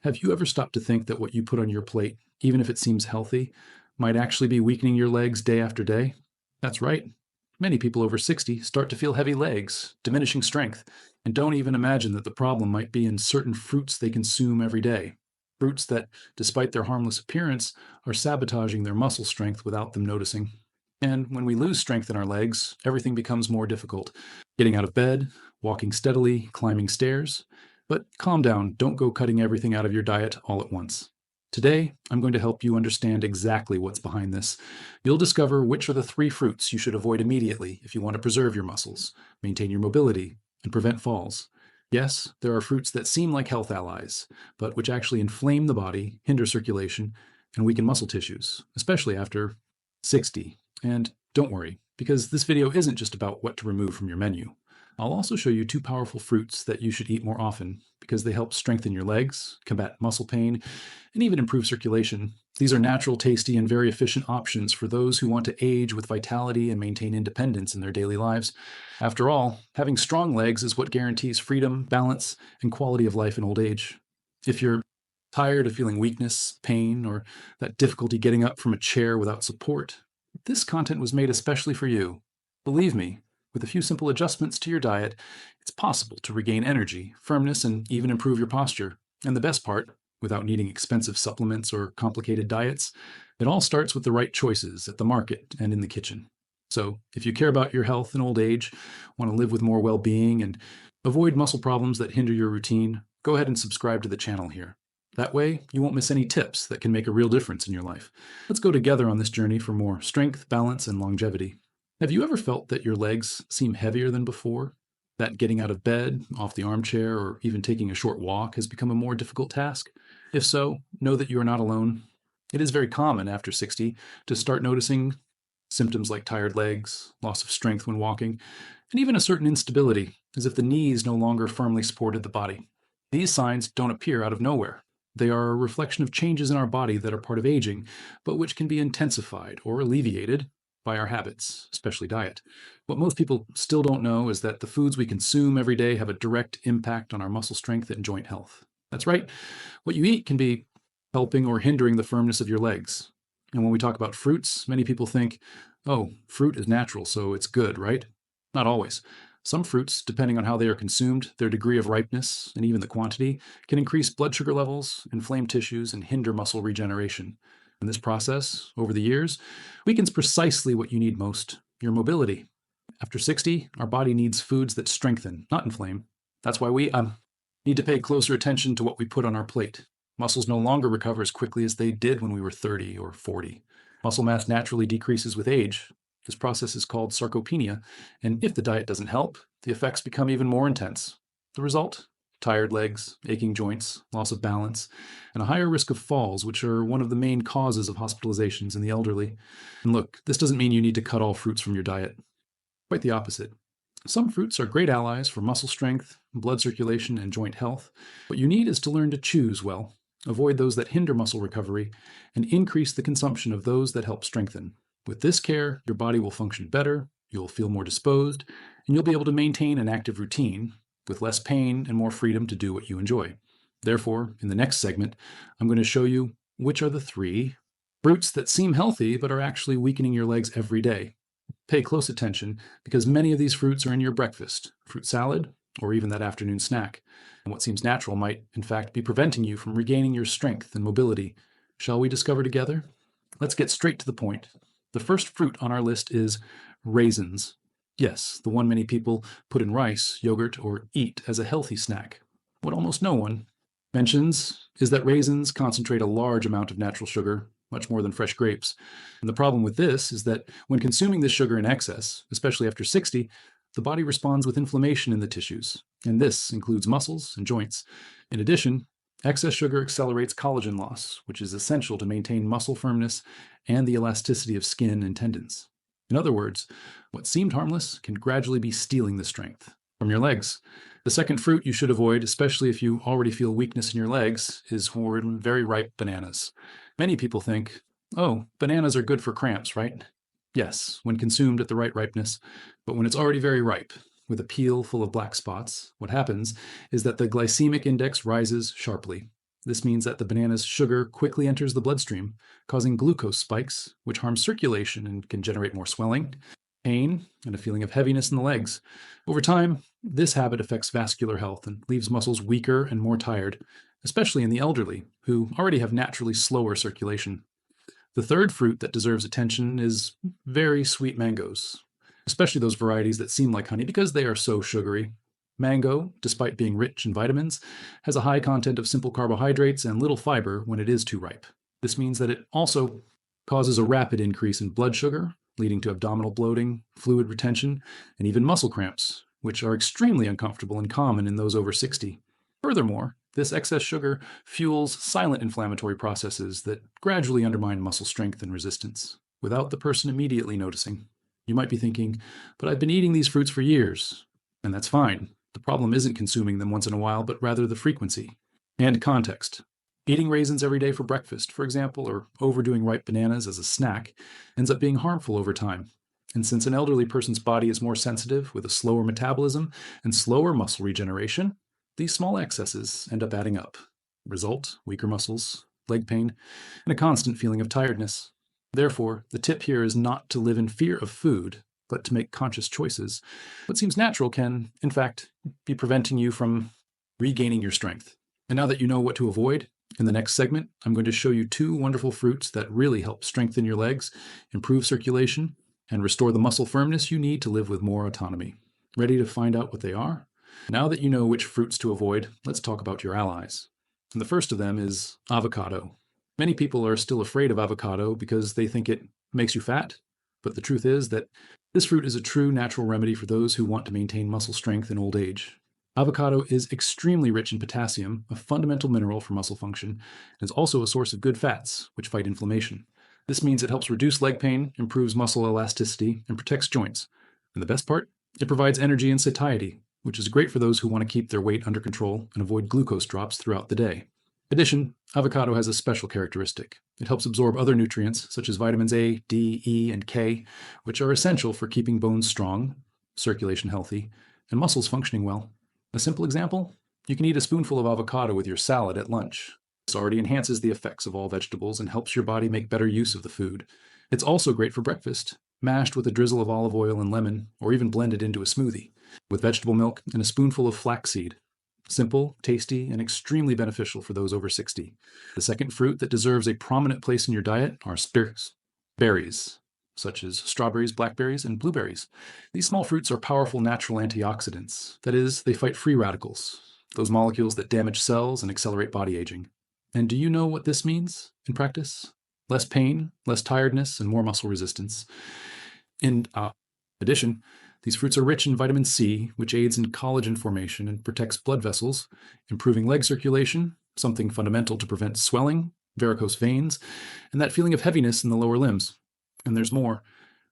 Have you ever stopped to think that what you put on your plate, even if it seems healthy, might actually be weakening your legs day after day? That's right. Many people over 60 start to feel heavy legs, diminishing strength, and don't even imagine that the problem might be in certain fruits they consume every day. Fruits that, despite their harmless appearance, are sabotaging their muscle strength without them noticing. And when we lose strength in our legs, everything becomes more difficult. Getting out of bed, walking steadily, climbing stairs. But calm down, don't go cutting everything out of your diet all at once. Today, I'm going to help you understand exactly what's behind this. You'll discover which are the three fruits you should avoid immediately if you want to preserve your muscles, maintain your mobility, and prevent falls. Yes, there are fruits that seem like health allies, but which actually inflame the body, hinder circulation, and weaken muscle tissues, especially after 60. And don't worry, because this video isn't just about what to remove from your menu. I'll also show you two powerful fruits that you should eat more often because they help strengthen your legs, combat muscle pain, and even improve circulation. These are natural, tasty, and very efficient options for those who want to age with vitality and maintain independence in their daily lives. After all, having strong legs is what guarantees freedom, balance, and quality of life in old age. If you're tired of feeling weakness, pain, or that difficulty getting up from a chair without support, this content was made especially for you. Believe me, with a few simple adjustments to your diet, it's possible to regain energy, firmness, and even improve your posture. And the best part, without needing expensive supplements or complicated diets, it all starts with the right choices at the market and in the kitchen. So, if you care about your health in old age, want to live with more well-being, and avoid muscle problems that hinder your routine, go ahead and subscribe to the channel here. That way, you won't miss any tips that can make a real difference in your life. Let's go together on this journey for more strength, balance, and longevity. Have you ever felt that your legs seem heavier than before? That getting out of bed, off the armchair, or even taking a short walk has become a more difficult task? If so, know that you are not alone. It is very common after 60 to start noticing symptoms like tired legs, loss of strength when walking, and even a certain instability, as if the knees no longer firmly supported the body. These signs don't appear out of nowhere. They are a reflection of changes in our body that are part of aging, but which can be intensified or alleviated by our habits, especially diet. What most people still don't know is that the foods we consume every day have a direct impact on our muscle strength and joint health. That's right. What you eat can be helping or hindering the firmness of your legs. And when we talk about fruits, many people think, oh, fruit is natural, so it's good, right? Not always. Some fruits, depending on how they are consumed, their degree of ripeness, and even the quantity, can increase blood sugar levels, inflame tissues, and hinder muscle regeneration. And this process, over the years, weakens precisely what you need most, your mobility. After 60, our body needs foods that strengthen, not inflame. That's why we need to pay closer attention to what we put on our plate. Muscles no longer recover as quickly as they did when we were 30 or 40. Muscle mass naturally decreases with age. This process is called sarcopenia, and if the diet doesn't help, the effects become even more intense. The result? Tired legs, aching joints, loss of balance, and a higher risk of falls, which are one of the main causes of hospitalizations in the elderly. And look, this doesn't mean you need to cut all fruits from your diet. Quite the opposite. Some fruits are great allies for muscle strength, blood circulation, and joint health. What you need is to learn to choose well, avoid those that hinder muscle recovery, and increase the consumption of those that help strengthen. With this care, your body will function better, you'll feel more disposed, and you'll be able to maintain an active routine with less pain and more freedom to do what you enjoy. Therefore, in the next segment, I'm going to show you which are the three fruits that seem healthy but are actually weakening your legs every day. Pay close attention because many of these fruits are in your breakfast, fruit salad, or even that afternoon snack. And what seems natural might, in fact, be preventing you from regaining your strength and mobility. Shall we discover together? Let's get straight to the point. The first fruit on our list is raisins. Yes, the one many people put in rice, yogurt, or eat as a healthy snack. What almost no one mentions is that raisins concentrate a large amount of natural sugar, much more than fresh grapes. And the problem with this is that when consuming this sugar in excess, especially after 60, the body responds with inflammation in the tissues, and this includes muscles and joints. In addition, excess sugar accelerates collagen loss, which is essential to maintain muscle firmness and the elasticity of skin and tendons. In other words, what seemed harmless can gradually be stealing the strength from your legs. The second fruit you should avoid, especially if you already feel weakness in your legs, is very ripe bananas. Many people think, oh, bananas are good for cramps, right? Yes, when consumed at the right ripeness, but when it's already very ripe, with a peel full of black spots, what happens is that the glycemic index rises sharply. This means that the banana's sugar quickly enters the bloodstream, causing glucose spikes, which harm circulation and can generate more swelling, pain, and a feeling of heaviness in the legs. Over time, this habit affects vascular health and leaves muscles weaker and more tired, especially in the elderly, who already have naturally slower circulation. The third fruit that deserves attention is very sweet mangoes, especially those varieties that seem like honey because they are so sugary. Mango, despite being rich in vitamins, has a high content of simple carbohydrates and little fiber when it is too ripe. This means that it also causes a rapid increase in blood sugar, leading to abdominal bloating, fluid retention, and even muscle cramps, which are extremely uncomfortable and common in those over 60. Furthermore, this excess sugar fuels silent inflammatory processes that gradually undermine muscle strength and resistance, without the person immediately noticing. You might be thinking, but I've been eating these fruits for years, and that's fine. The problem isn't consuming them once in a while, but rather the frequency. And context. Eating raisins every day for breakfast, for example, or overdoing ripe bananas as a snack, ends up being harmful over time. And since an elderly person's body is more sensitive with a slower metabolism and slower muscle regeneration, these small excesses end up adding up. Result, weaker muscles, leg pain, and a constant feeling of tiredness. Therefore, the tip here is not to live in fear of food, but to make conscious choices. What seems natural can, in fact, be preventing you from regaining your strength. And now that you know what to avoid, in the next segment, I'm going to show you 2 wonderful fruits that really help strengthen your legs, improve circulation, and restore the muscle firmness you need to live with more autonomy. Ready to find out what they are? Now that you know which fruits to avoid, let's talk about your allies. And the first of them is avocado. Many people are still afraid of avocado because they think it makes you fat, but the truth is that this fruit is a true natural remedy for those who want to maintain muscle strength in old age. Avocado is extremely rich in potassium, a fundamental mineral for muscle function, and is also a source of good fats, which fight inflammation. This means it helps reduce leg pain, improves muscle elasticity, and protects joints. And the best part? It provides energy and satiety, which is great for those who want to keep their weight under control and avoid glucose drops throughout the day. In addition, avocado has a special characteristic. It helps absorb other nutrients, such as vitamins A, D, E, and K, which are essential for keeping bones strong, circulation healthy, and muscles functioning well. A simple example? You can eat a spoonful of avocado with your salad at lunch. This already enhances the effects of all vegetables and helps your body make better use of the food. It's also great for breakfast, mashed with a drizzle of olive oil and lemon, or even blended into a smoothie, with vegetable milk and a spoonful of flaxseed. Simple, tasty, and extremely beneficial for those over 60. The second fruit that deserves a prominent place in your diet are berries, such as strawberries, blackberries, and blueberries. These small fruits are powerful natural antioxidants. That is, they fight free radicals, those molecules that damage cells and accelerate body aging. And do you know what this means in practice? Less pain, less tiredness, and more muscle resistance. In addition, these fruits are rich in vitamin C, which aids in collagen formation and protects blood vessels, improving leg circulation, something fundamental to prevent swelling, varicose veins, and that feeling of heaviness in the lower limbs. And there's more.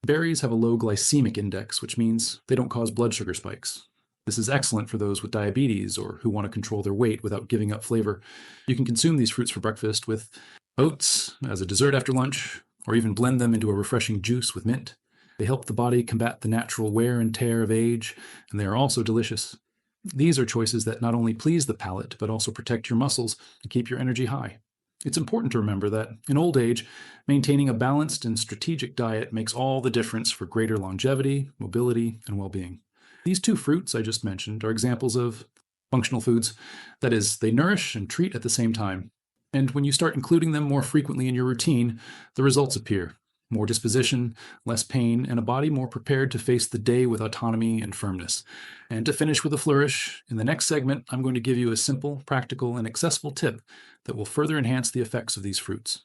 Berries have a low glycemic index, which means they don't cause blood sugar spikes. This is excellent for those with diabetes or who want to control their weight without giving up flavor. You can consume these fruits for breakfast with oats, as a dessert after lunch, or even blend them into a refreshing juice with mint. They help the body combat the natural wear and tear of age, and they are also delicious. These are choices that not only please the palate, but also protect your muscles and keep your energy high. It's important to remember that, in old age, maintaining a balanced and strategic diet makes all the difference for greater longevity, mobility, and well-being. These 2 fruits I just mentioned are examples of functional foods. That is, they nourish and treat at the same time. And when you start including them more frequently in your routine, the results appear. More disposition, less pain, and a body more prepared to face the day with autonomy and firmness. And to finish with a flourish, in the next segment, I'm going to give you a simple, practical, and accessible tip that will further enhance the effects of these fruits.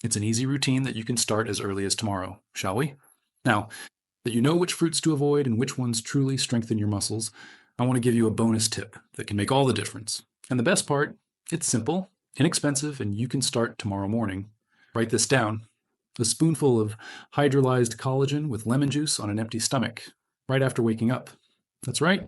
It's an easy routine that you can start as early as tomorrow, shall we? Now, that you know which fruits to avoid and which ones truly strengthen your muscles, I want to give you a bonus tip that can make all the difference. And the best part, it's simple, inexpensive, and you can start tomorrow morning. Write this down. A spoonful of hydrolyzed collagen with lemon juice on an empty stomach, right after waking up. That's right.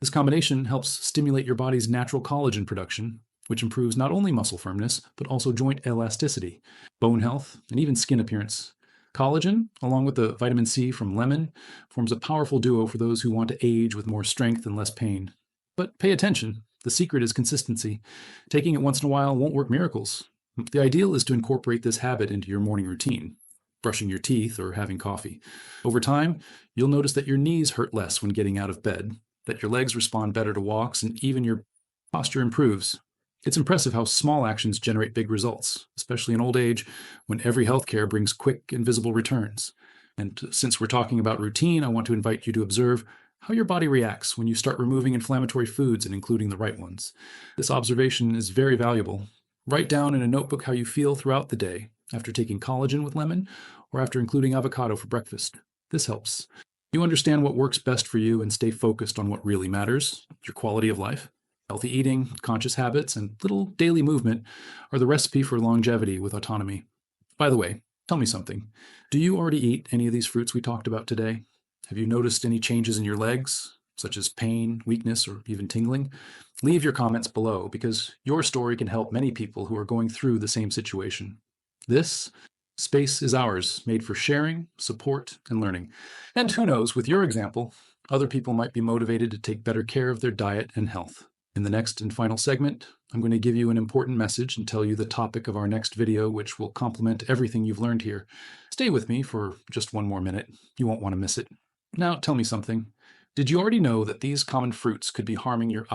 This combination helps stimulate your body's natural collagen production, which improves not only muscle firmness, but also joint elasticity, bone health, and even skin appearance. Collagen, along with the vitamin C from lemon, forms a powerful duo for those who want to age with more strength and less pain. But pay attention. The secret is consistency. Taking it once in a while won't work miracles. The ideal is to incorporate this habit into your morning routine, brushing your teeth or having coffee. Over time, you'll notice that your knees hurt less when getting out of bed, that your legs respond better to walks, and even your posture improves. It's impressive how small actions generate big results, especially in old age when every healthcare brings quick and visible returns. And since we're talking about routine, I want to invite you to observe how your body reacts when you start removing inflammatory foods and including the right ones. This observation is very valuable. Write down in a notebook how you feel throughout the day after taking collagen with lemon or after including avocado for breakfast. This helps you understand what works best for you and stay focused on what really matters, your quality of life. Healthy eating, conscious habits, and little daily movement are the recipe for longevity with autonomy. By the way, tell me something. Do you already eat any of these fruits we talked about today? Have you noticed any changes in your legs, such as pain, weakness, or even tingling? Leave your comments below because your story can help many people who are going through the same situation. This space is ours, made for sharing, support, and learning. And who knows, with your example, other people might be motivated to take better care of their diet and health. In the next and final segment, I'm going to give you an important message and tell you the topic of our next video, which will complement everything you've learned here. Stay with me for just one more minute. You won't want to miss it. Now, tell me something. Did you already know that these common fruits could be harming your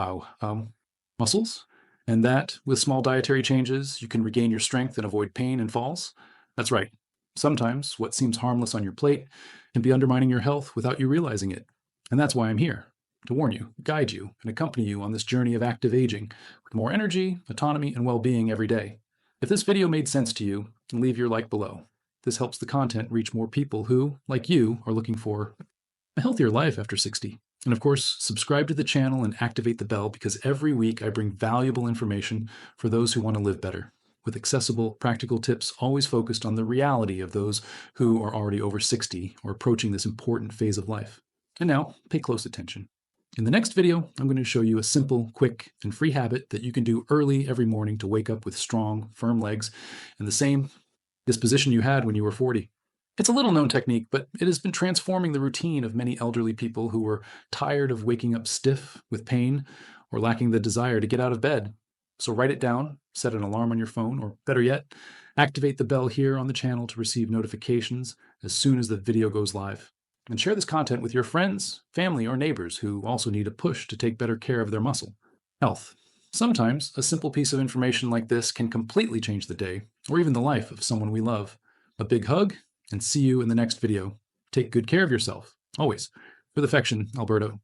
muscles? And that, with small dietary changes, you can regain your strength and avoid pain and falls? That's right. Sometimes what seems harmless on your plate can be undermining your health without you realizing it. And that's why I'm here, to warn you, guide you, and accompany you on this journey of active aging with more energy, autonomy, and well-being every day. If this video made sense to you, leave your like below. This helps the content reach more people who, like you, are looking for a healthier life after 60. And of course, subscribe to the channel and activate the bell because every week I bring valuable information for those who want to live better, with accessible, practical tips always focused on the reality of those who are already over 60 or approaching this important phase of life. And now, pay close attention. In the next video, I'm going to show you a simple, quick, and free habit that you can do early every morning to wake up with strong, firm legs and the same disposition you had when you were 40. It's a little-known technique, but it has been transforming the routine of many elderly people who were tired of waking up stiff with pain or lacking the desire to get out of bed. So write it down, set an alarm on your phone, or better yet, activate the bell here on the channel to receive notifications as soon as the video goes live. And share this content with your friends, family, or neighbors who also need a push to take better care of their muscle health. Sometimes a simple piece of information like this can completely change the day or even the life of someone we love. A big hug, and see you in the next video. Take good care of yourself, always. With affection, Alberto.